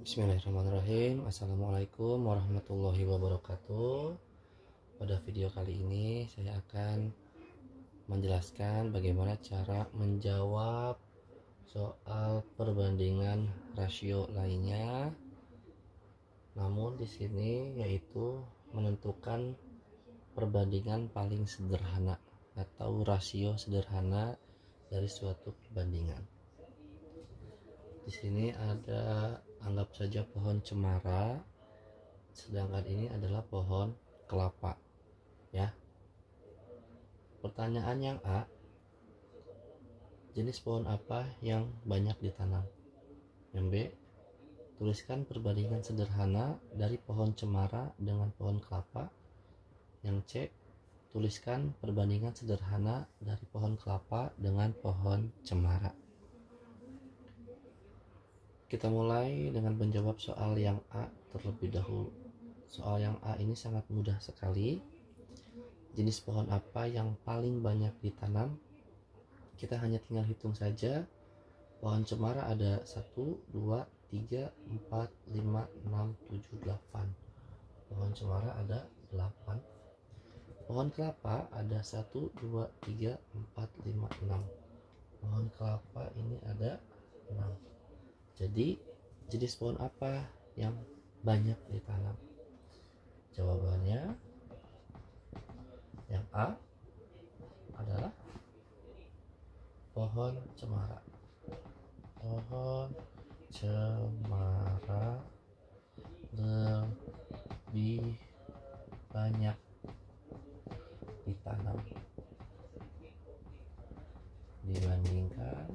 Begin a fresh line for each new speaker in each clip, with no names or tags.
Bismillahirrahmanirrahim. Assalamualaikum warahmatullahi wabarakatuh. Pada video kali ini saya akan menjelaskan bagaimana cara menjawab soal perbandingan rasio lainnya. Namun di sini yaitu menentukan perbandingan paling sederhana atau rasio sederhana dari suatu perbandingan. Di sini ada, anggap saja pohon cemara, sedangkan ini adalah pohon kelapa, ya. Pertanyaan yang A, jenis pohon apa yang banyak ditanam? Yang B, tuliskan perbandingan sederhana dari pohon cemara dengan pohon kelapa. Yang C, tuliskan perbandingan sederhana dari pohon kelapa dengan pohon cemara. Kita mulai dengan menjawab soal yang A terlebih dahulu. Soal yang A ini sangat mudah sekali. Jenis pohon apa yang paling banyak ditanam? Kita hanya tinggal hitung saja. Pohon cemara ada 1, 2, 3, 4, 5, 6, 7, 8. Pohon cemara ada 8. Pohon kelapa ada 1, 2, 3, 4, 5, 6. Pohon kelapa ini ada 6. Jadi jenis pohon apa yang banyak ditanam? Jawabannya yang A adalah pohon cemara. Pohon cemara lebih banyak ditanam dibandingkan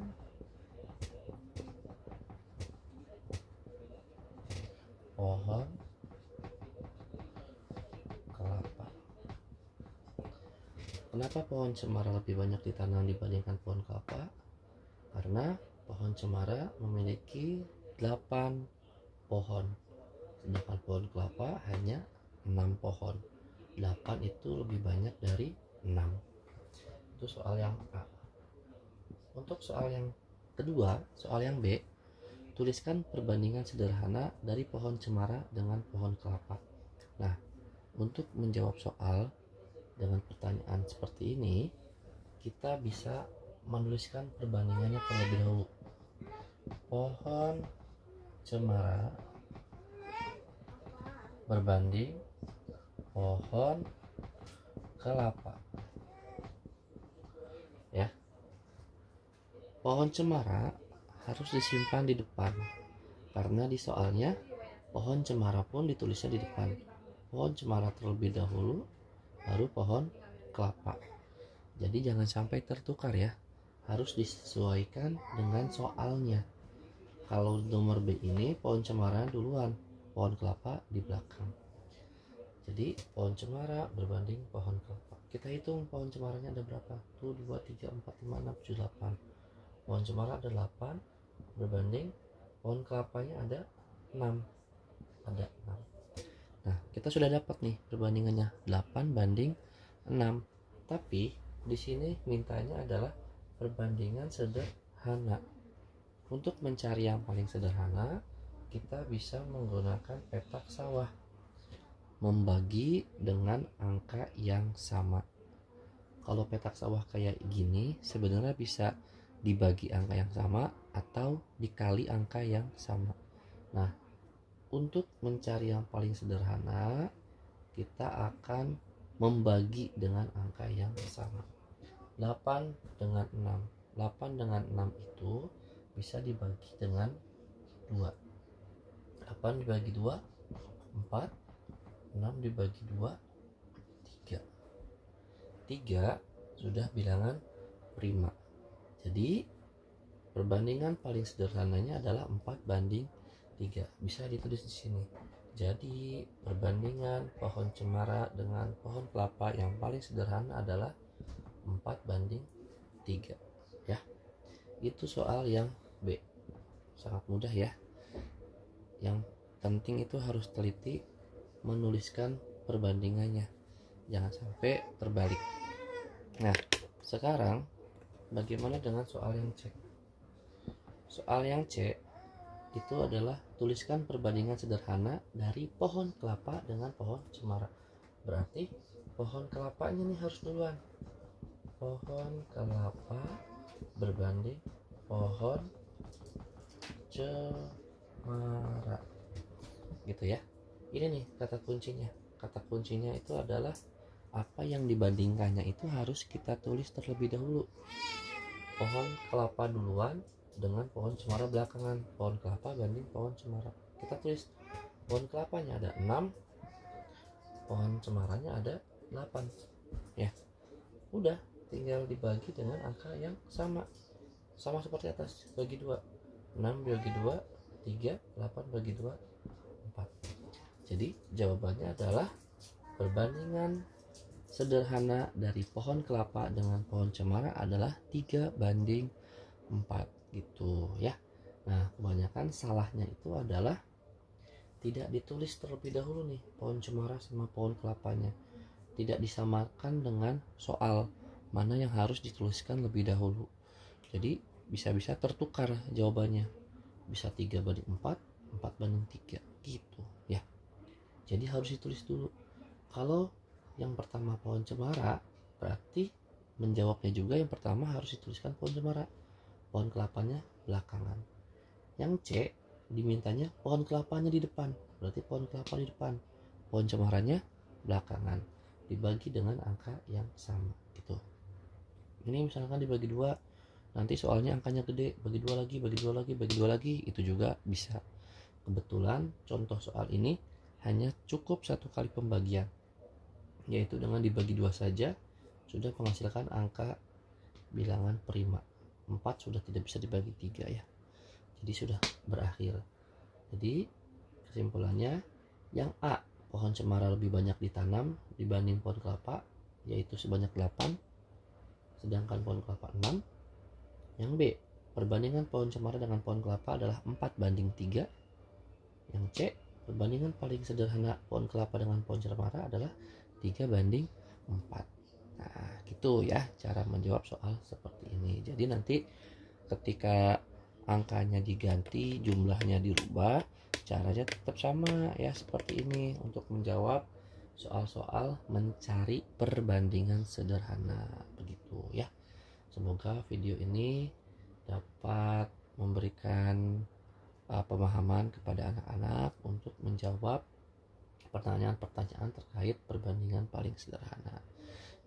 pohon kelapa. Kenapa pohon cemara lebih banyak ditanam dibandingkan pohon kelapa? Karena pohon cemara memiliki 8 pohon, sedangkan pohon kelapa hanya 6 pohon. 8 itu lebih banyak dari 6. Itu soal yang A. Untuk soal yang kedua, soal yang B, tuliskan perbandingan sederhana dari pohon cemara dengan pohon kelapa. Nah, untuk menjawab soal dengan pertanyaan seperti ini, kita bisa menuliskan perbandingannya terlebih dahulu. Pohon cemara berbanding pohon kelapa. Ya. Pohon cemara harus disimpan di depan, karena di soalnya pohon cemara pun ditulisnya di depan. Pohon cemara terlebih dahulu, baru pohon kelapa. Jadi jangan sampai tertukar ya, harus disesuaikan dengan soalnya. Kalau nomor B ini pohon cemara duluan, pohon kelapa di belakang. Jadi pohon cemara berbanding pohon kelapa. Kita hitung pohon cemaranya ada berapa? 1, 2, 3, 4, 5, 6, 7, 8. Pohon cemara ada 8 berbanding pohon kelapanya ada 6. Ada 6. Nah, kita sudah dapat nih perbandingannya 8 banding 6. Tapi di sini mintanya adalah perbandingan sederhana. Untuk mencari yang paling sederhana, kita bisa menggunakan petak sawah. Membagi dengan angka yang sama. Kalau petak sawah kayak gini, sebenarnya bisa dibagi angka yang sama atau dikali angka yang sama. Nah, untuk mencari yang paling sederhana, kita akan membagi dengan angka yang sama. 8 dengan 6. 8 dengan 6 itu bisa dibagi dengan 2. 8 dibagi 2, 4. 6 dibagi 2, 3. 3 sudah bilangan prima. Jadi perbandingan paling sederhananya adalah 4 banding 3. Bisa ditulis di sini. Jadi perbandingan pohon cemara dengan pohon kelapa yang paling sederhana adalah 4 banding 3. Ya. Itu soal yang B. Sangat mudah ya. Yang penting itu harus teliti menuliskan perbandingannya. Jangan sampai terbalik. Nah, sekarang bagaimana dengan soal yang C? Soal yang C, di itu adalah tuliskan perbandingan sederhana dari pohon kelapa dengan pohon cemara. Berarti pohon kelapanya nih harus duluan. Pohon kelapa berbanding pohon cemara, gitu ya. Ini nih kata kuncinya. Kata kuncinya itu adalah apa yang dibandingkannya itu harus kita tulis terlebih dahulu. Pohon kelapa duluan dengan pohon cemara belakangan. Pohon kelapa banding pohon cemara. Kita tulis pohon kelapanya ada 6, pohon cemaranya ada 8. Ya. Udah, tinggal dibagi dengan angka yang sama. Sama seperti atas, bagi 2. 6 bagi 2, 3, 8 bagi 2, 4. Jadi jawabannya adalah perbandingan sederhana dari pohon kelapa dengan pohon cemara adalah 3:4 gitu ya. Nah, kebanyakan salahnya itu adalah tidak ditulis terlebih dahulu nih pohon cemara sama pohon kelapanya. Tidak disamakan dengan soal mana yang harus dituliskan lebih dahulu. Jadi bisa-bisa tertukar jawabannya. Bisa 3:4, 4:3 gitu ya. Jadi harus ditulis dulu. Kalau yang pertama pohon cemara, berarti menjawabnya juga yang pertama harus dituliskan pohon cemara. Pohon kelapanya belakangan. Yang C dimintanya pohon kelapanya di depan, berarti pohon kelapa di depan, pohon cemaranya belakangan. Dibagi dengan angka yang sama gitu. Ini misalkan dibagi 2, nanti soalnya angkanya gede, bagi 2 lagi, bagi 2 lagi, bagi 2 lagi, itu juga bisa. Kebetulan contoh soal ini hanya cukup 1 kali pembagian, yaitu dengan dibagi 2 saja sudah menghasilkan angka bilangan prima. 4 sudah tidak bisa dibagi 3 ya. Jadi sudah berakhir. Jadi kesimpulannya yang A, pohon cemara lebih banyak ditanam dibanding pohon kelapa, yaitu sebanyak 8, sedangkan pohon kelapa 6. Yang B, perbandingan pohon cemara dengan pohon kelapa adalah 4:3. Yang C, perbandingan paling sederhana pohon kelapa dengan pohon cemara adalah 3:4. Nah, gitu ya cara menjawab soal seperti ini. Jadi nanti ketika angkanya diganti, jumlahnya dirubah, caranya tetap sama ya seperti ini untuk menjawab soal-soal mencari perbandingan sederhana begitu ya. Semoga video ini dapat memberikan pemahaman kepada anak-anak untuk menjawab pertanyaan-pertanyaan terkait perbandingan paling sederhana.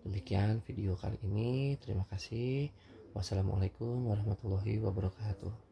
Demikian video kali ini. Terima kasih. Wassalamualaikum warahmatullahi wabarakatuh.